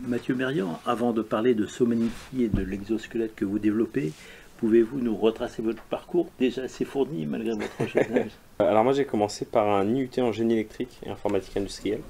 Mathieu Mérian, avant de parler de Somanity et de l'exosquelette que vous développez, pouvez-vous nous retracer votre parcours déjà assez fourni malgré votre jeune âge? Alors moi j'ai commencé par un IUT en génie électrique et informatique industrielle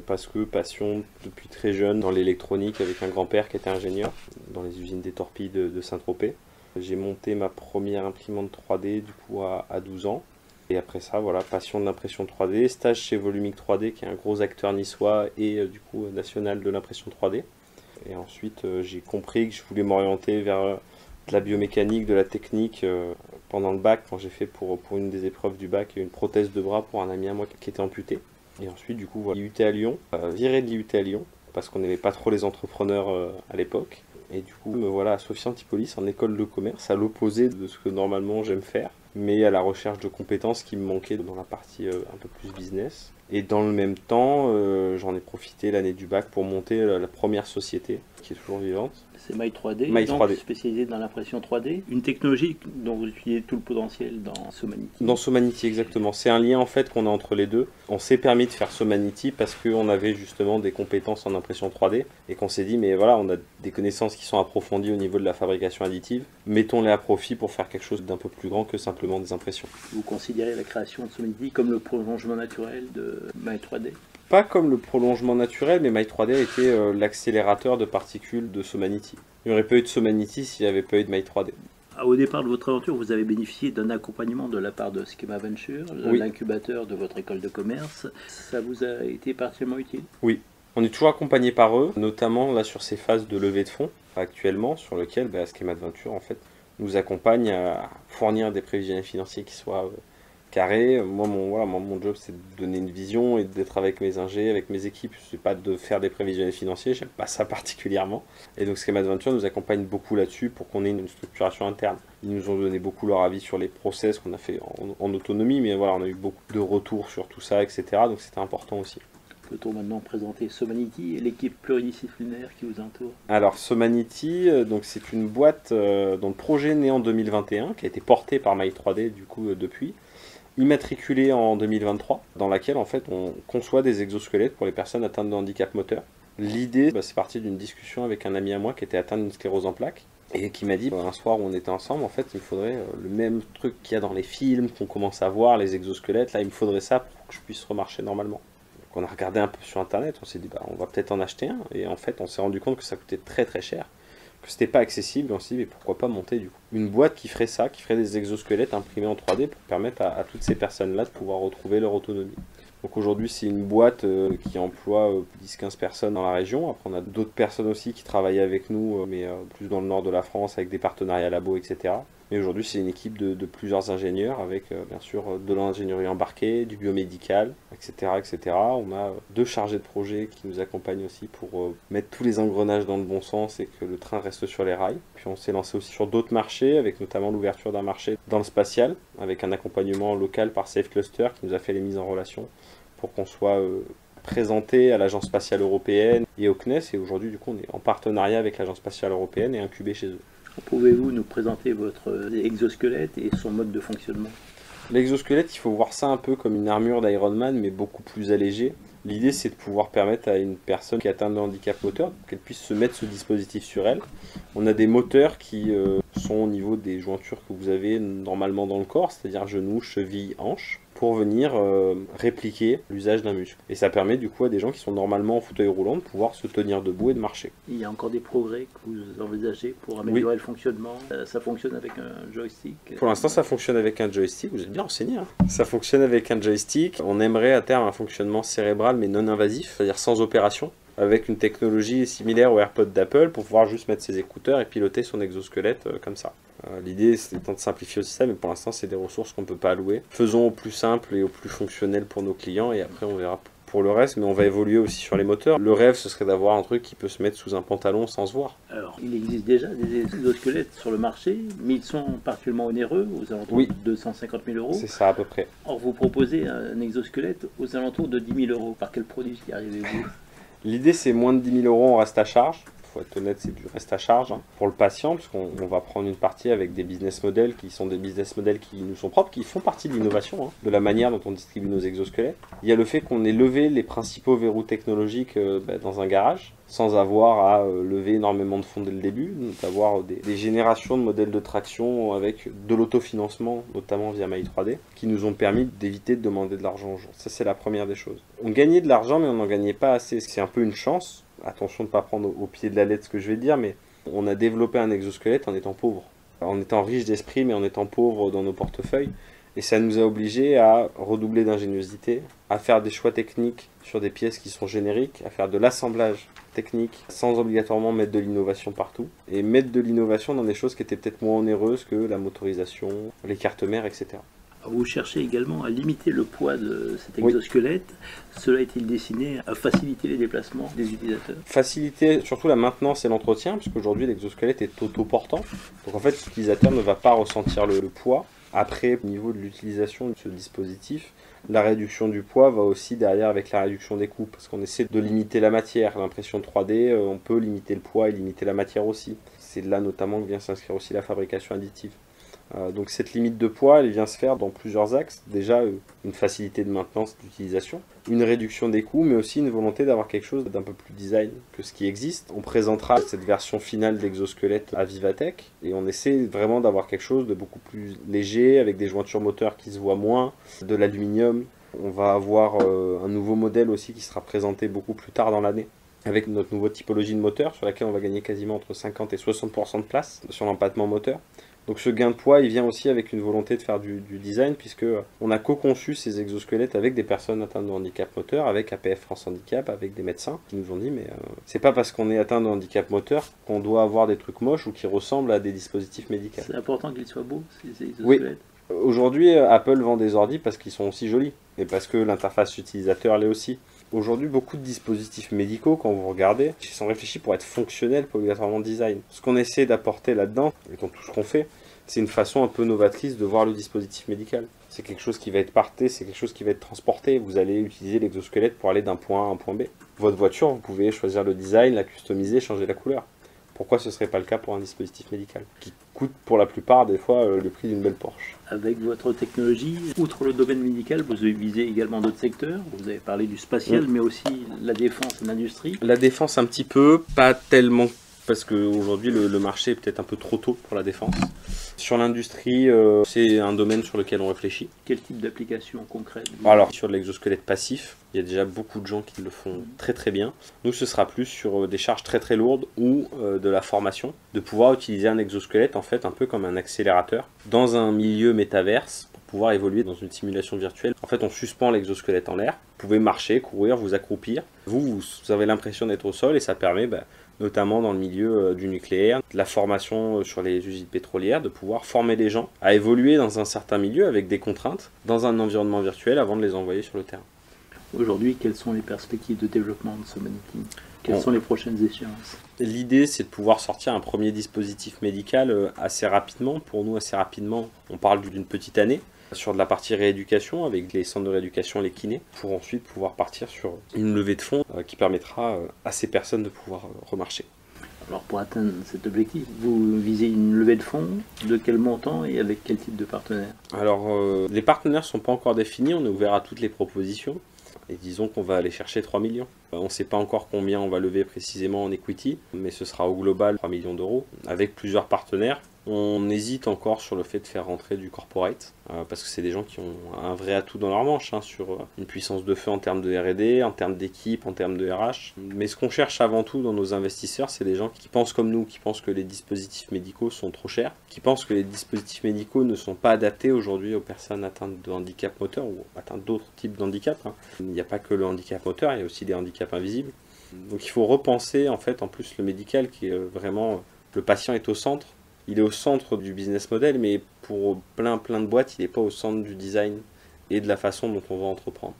parce que passion depuis très jeune dans l'électronique avec un grand-père qui était ingénieur dans les usines des torpilles de Saint-Tropez. J'ai monté ma première imprimante 3D du coup à 12 ans. Et après ça, voilà, passion de l'impression 3D, stage chez Volumic 3D qui est un gros acteur niçois et du coup national de l'impression 3D. Et ensuite j'ai compris que je voulais m'orienter vers de la biomécanique, de la technique pendant le bac, quand j'ai fait pour une des épreuves du bac une prothèse de bras pour un ami à moi qui était amputé. Et ensuite du coup voilà, IUT à Lyon, viré de l'IUT à Lyon parce qu'on n'aimait pas trop les entrepreneurs à l'époque. Et du coup me voilà à Sophia Antipolis en école de commerce, à l'opposé de ce que normalement j'aime faire, mais à la recherche de compétences qui me manquaient dans la partie un peu plus business. Et dans le même temps, j'en ai profité l'année du bac pour monter la première société qui est toujours vivante. C'est My3D, My donc 3D. spécialisé dans l'impression 3D, une technologie dont vous utilisez tout le potentiel dans Somanity. Dans Somanity exactement, c'est un lien en fait qu'on a entre les deux. On s'est permis de faire Somanity parce qu'on avait justement des compétences en impression 3D et qu'on s'est dit mais voilà, on a des connaissances qui sont approfondies au niveau de la fabrication additive, mettons-les à profit pour faire quelque chose d'un peu plus grand que simplement des impressions. Vous considérez la création de Somanity comme le prolongement naturel de My3D? Pas comme le prolongement naturel, mais My3D a été l'accélérateur de particules de Somanity. Il n'y aurait pas eu de Somanity s'il n'y avait pas eu de My3D. Au départ de votre aventure, vous avez bénéficié d'un accompagnement de la part de Schema Venture, Oui. l'incubateur de votre école de commerce. Ça vous a été particulièrement utile? Oui, on est toujours accompagné par eux, notamment là sur ces phases de levée de fonds actuellement, sur lesquelles Schema Venture en fait nous accompagne à fournir des prévisionnels financiers qui soient carré. Moi, mon job, c'est de donner une vision et d'être avec mes ingés, avec mes équipes. C'est pas de faire des prévisionnels financiers, j'aime pas ça particulièrement. Et donc, Schema Adventure nous accompagne beaucoup là-dessus pour qu'on ait une structuration interne. Ils nous ont donné beaucoup leur avis sur les process qu'on a fait en autonomie, mais voilà, on a eu beaucoup de retours sur tout ça, etc. Donc, c'était important aussi. Peut-on maintenant présenter Somanity et l'équipe pluridisciplinaire qui vous entoure? Alors, Somanity, donc c'est une boîte dont le projet est né en 2021, qui a été porté par My3D du coup depuis. Immatriculée en 2023, dans laquelle en fait on conçoit des exosquelettes pour les personnes atteintes de handicap moteur. L'idée, c'est parti d'une discussion avec un ami à moi qui était atteint d'une sclérose en plaques et qui m'a dit un soir où on était ensemble, en fait il me faudrait le même truc qu'il y a dans les films, qu'on commence à voir, les exosquelettes, là il me faudrait ça pour que je puisse remarcher normalement. Donc on a regardé un peu sur internet, on s'est dit on va peut-être en acheter un, et en fait on s'est rendu compte que ça coûtait très très cher, que c'était pas accessible, on s'est dit mais pourquoi pas monter du coup une boîte qui ferait ça, qui ferait des exosquelettes imprimés en 3D pour permettre à toutes ces personnes-là de pouvoir retrouver leur autonomie. Donc aujourd'hui c'est une boîte qui emploie 10-15 personnes dans la région. Après on a d'autres personnes aussi qui travaillent avec nous, mais plus dans le nord de la France avec des partenariats labo, etc. Mais aujourd'hui c'est une équipe de plusieurs ingénieurs avec bien sûr de l'ingénierie embarquée, du biomédical, etc., etc. On a deux chargés de projet qui nous accompagnent aussi pour mettre tous les engrenages dans le bon sens et que le train reste sur les rails. Puis on s'est lancé aussi sur d'autres marchés, avec notamment l'ouverture d'un marché dans le spatial, avec un accompagnement local par Safe Cluster qui nous a fait les mises en relation pour qu'on soit présenté à l'Agence spatiale européenne et au CNES. Et aujourd'hui du coup on est en partenariat avec l'Agence spatiale européenne et incubé chez eux. Pouvez-vous nous présenter votre exosquelette et son mode de fonctionnement? L'exosquelette, il faut voir ça un peu comme une armure d'Iron Man, mais beaucoup plus allégée. L'idée, c'est de pouvoir permettre à une personne qui est atteinte de handicap moteur qu'elle puisse se mettre ce dispositif sur elle. On a des moteurs qui sont au niveau des jointures que vous avez normalement dans le corps, c'est-à-dire genoux, chevilles, hanches, pour venir répliquer l'usage d'un muscle. Et ça permet du coup à des gens qui sont normalement en fauteuil roulant de pouvoir se tenir debout et de marcher. Il y a encore des progrès que vous envisagez pour améliorer le fonctionnement? Ça fonctionne avec un joystick? Pour l'instant ça fonctionne avec un joystick, vous êtes bien renseigné. Ça fonctionne avec un joystick. On aimerait à terme un fonctionnement cérébral mais non invasif, c'est-à-dire sans opération, avec une technologie similaire aux AirPods d'Apple pour pouvoir juste mettre ses écouteurs et piloter son exosquelette comme ça. L'idée c'est de simplifier aussi ça, mais pour l'instant c'est des ressources qu'on ne peut pas allouer. Faisons au plus simple et au plus fonctionnel pour nos clients et après on verra pour le reste, mais on va évoluer aussi sur les moteurs. Le rêve ce serait d'avoir un truc qui peut se mettre sous un pantalon sans se voir. Alors il existe déjà des exosquelettes sur le marché, mais ils sont particulièrement onéreux, aux alentours de 250 000 euros. C'est ça à peu près. Or vous proposez un exosquelette aux alentours de 10 000 euros. Par quel produit y arrivez-vous? L'idée c'est moins de 10 000 euros, on reste à charge. faut être honnête, c'est du reste à charge pour le patient, parce qu'on va prendre une partie avec des business models qui sont des business models qui nous sont propres, qui font partie de l'innovation, de la manière dont on distribue nos exosquelettes. Il y a le fait qu'on ait levé les principaux verrous technologiques dans un garage, sans avoir à lever énormément de fonds dès le début, d'avoir des générations de modèles de traction avec de l'autofinancement, notamment via My 3D, qui nous ont permis d'éviter de demander de l'argent aux gens. Ça, c'est la première des choses. On gagnait de l'argent, mais on n'en gagnait pas assez. C'est un peu une chance. Attention de ne pas prendre au pied de la lettre ce que je vais dire, mais on a développé un exosquelette en étant pauvre. En étant riche d'esprit, mais en étant pauvre dans nos portefeuilles. Et ça nous a obligés à redoubler d'ingéniosité, à faire des choix techniques sur des pièces qui sont génériques, à faire de l'assemblage technique sans obligatoirement mettre de l'innovation partout. Et mettre de l'innovation dans des choses qui étaient peut-être moins onéreuses que la motorisation, les cartes mères, etc. Vous cherchez également à limiter le poids de cet exosquelette. Oui. Cela est-il destiné à faciliter les déplacements des utilisateurs? Faciliter surtout la maintenance et l'entretien, puisque aujourd'hui l'exosquelette est autoportant. Donc en fait, l'utilisateur ne va pas ressentir le poids. Après, au niveau de l'utilisation de ce dispositif, la réduction du poids va aussi derrière avec la réduction des coûts, parce qu'on essaie de limiter la matière. L'impression 3D, on peut limiter le poids et limiter la matière aussi. C'est là notamment que vient s'inscrire aussi la fabrication additive. Donc cette limite de poids, elle vient se faire dans plusieurs axes. Déjà, une facilité de maintenance d'utilisation, une réduction des coûts, mais aussi une volonté d'avoir quelque chose d'un peu plus design que ce qui existe. On présentera cette version finale d'exosquelette à Vivatech, et on essaie vraiment d'avoir quelque chose de beaucoup plus léger, avec des jointures moteurs qui se voient moins, de l'aluminium. On va avoir un nouveau modèle aussi qui sera présenté beaucoup plus tard dans l'année, avec notre nouvelle typologie de moteur, sur laquelle on va gagner quasiment entre 50 et 60% de place sur l'empattement moteur. Donc ce gain de poids, il vient aussi avec une volonté de faire du design, puisque on a co-conçu ces exosquelettes avec des personnes atteintes de handicap moteur, avec APF France Handicap, avec des médecins qui nous ont dit mais c'est pas parce qu'on est atteint de handicap moteur qu'on doit avoir des trucs moches ou qui ressemblent à des dispositifs médicaux. C'est important qu'ils soient beaux, ces exosquelettes. Oui. Aujourd'hui, Apple vend des ordi parce qu'ils sont aussi jolis, et parce que l'interface utilisateur l'est aussi. Aujourd'hui, beaucoup de dispositifs médicaux, quand vous regardez, ils sont réfléchis pour être fonctionnels, pas obligatoirement design. Ce qu'on essaie d'apporter là-dedans, et dans tout ce qu'on fait, c'est une façon un peu novatrice de voir le dispositif médical. C'est quelque chose qui va être porté, c'est quelque chose qui va être transporté. Vous allez utiliser l'exosquelette pour aller d'un point A à un point B. Votre voiture, vous pouvez choisir le design, la customiser, changer la couleur. Pourquoi ce ne serait pas le cas pour un dispositif médical, qui coûte pour la plupart des fois le prix d'une belle Porsche? Avec votre technologie, outre le domaine médical, vous avez visé également d'autres secteurs. Vous avez parlé du spatial, mais aussi la défense et l'industrie. La défense un petit peu, pas tellement, parce qu'aujourd'hui le marché est peut-être un peu trop tôt pour la défense. Sur l'industrie, c'est un domaine sur lequel on réfléchit. Quel type d'application concrète? Alors, sur l'exosquelette passif, il y a déjà beaucoup de gens qui le font très très bien. Nous, ce sera plus sur des charges très très lourdes ou de la formation, de pouvoir utiliser un exosquelette en fait un peu comme un accélérateur dans un milieu métaverse pour pouvoir évoluer dans une simulation virtuelle. En fait, on suspend l'exosquelette en l'air. Vous pouvez marcher, courir, vous accroupir. Vous avez l'impression d'être au sol et ça permet notamment dans le milieu du nucléaire, de la formation sur les usines pétrolières, de pouvoir former les gens à évoluer dans un certain milieu avec des contraintes, dans un environnement virtuel avant de les envoyer sur le terrain. Aujourd'hui, quelles sont les perspectives de développement de Somanity? Quelles sont les prochaines échéances? L'idée, c'est de pouvoir sortir un premier dispositif médical assez rapidement. Pour nous, assez rapidement, on parle d'une petite année, sur de la partie rééducation avec les centres de rééducation, les kinés, pour ensuite pouvoir partir sur une levée de fonds qui permettra à ces personnes de pouvoir remarcher. Alors pour atteindre cet objectif, vous visez une levée de fonds, de quel montant et avec quel type de partenaire? Alors les partenaires ne sont pas encore définis, on est ouvert à toutes les propositions. Et disons qu'on va aller chercher 3 millions. On ne sait pas encore combien on va lever précisément en equity, mais ce sera au global 3 millions d'euros, avec plusieurs partenaires. On hésite encore sur le fait de faire rentrer du corporate, parce que c'est des gens qui ont un vrai atout dans leur manche, sur une puissance de feu en termes de R&D, en termes d'équipe, en termes de RH. Mais ce qu'on cherche avant tout dans nos investisseurs, c'est des gens qui pensent comme nous, qui pensent que les dispositifs médicaux sont trop chers, qui pensent que les dispositifs médicaux ne sont pas adaptés aujourd'hui aux personnes atteintes de handicap moteur ou atteintes d'autres types d'handicap. Il n'y a pas que le handicap moteur, il y a aussi des handicaps invisibles. Donc il faut repenser en fait en plus le médical qui est vraiment... Le patient est au centre. Il est au centre du business model, mais pour plein de boîtes, il n'est pas au centre du design et de la façon dont on va entreprendre.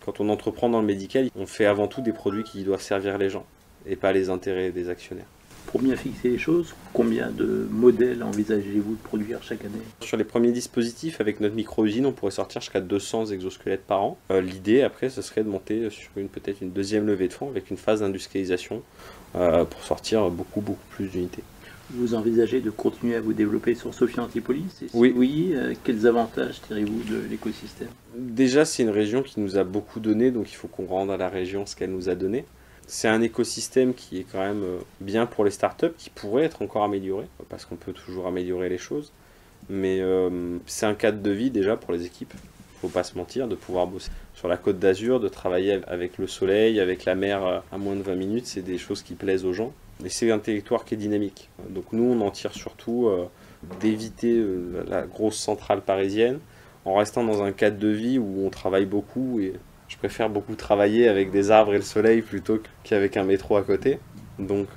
Quand on entreprend dans le médical, on fait avant tout des produits qui doivent servir les gens et pas les intérêts des actionnaires. Pour bien fixer les choses, combien de modèles envisagez-vous de produire chaque année? Sur les premiers dispositifs, avec notre micro-usine, on pourrait sortir jusqu'à 200 exosquelettes par an. L'idée, après, ce serait de monter sur peut-être une deuxième levée de fonds avec une phase d'industrialisation pour sortir beaucoup plus d'unités. Vous envisagez de continuer à vous développer sur Sophia Antipolis? Et si Oui. oui, quels avantages tirez-vous de l'écosystème? Déjà, c'est une région qui nous a beaucoup donné, donc il faut qu'on rende à la région ce qu'elle nous a donné. C'est un écosystème qui est quand même bien pour les startups, qui pourrait être encore amélioré, parce qu'on peut toujours améliorer les choses. Mais c'est un cadre de vie déjà pour les équipes, faut pas se mentir, de pouvoir bosser sur la Côte d'Azur, de travailler avec le soleil, avec la mer à moins de 20 minutes, c'est des choses qui plaisent aux gens. Et c'est un territoire qui est dynamique. Donc nous, on en tire surtout d'éviter la grosse centrale parisienne, en restant dans un cadre de vie où on travaille beaucoup et je préfère beaucoup travailler avec des arbres et le soleil plutôt qu'avec un métro à côté. Donc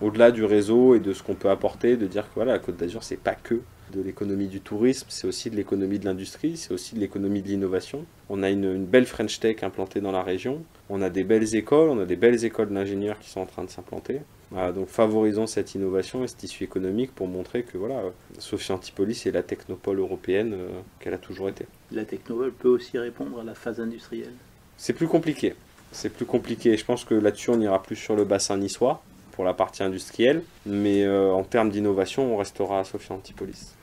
au-delà du réseau et de ce qu'on peut apporter, de dire que voilà, la Côte d'Azur, c'est pas que de l'économie du tourisme, c'est aussi de l'économie de l'industrie, c'est aussi de l'économie de l'innovation. On a une belle French Tech implantée dans la région, on a des belles écoles, on a des belles écoles d'ingénieurs qui sont en train de s'implanter. Voilà, donc favorisons cette innovation et cet tissu économique pour montrer que voilà, Sophia Antipolis est la technopole européenne qu'elle a toujours été. La technopole peut aussi répondre à la phase industrielle? C'est plus compliqué. C'est plus compliqué. Je pense que là-dessus, on ira plus sur le bassin niçois pour la partie industrielle. Mais en termes d'innovation, on restera à Sophia Antipolis.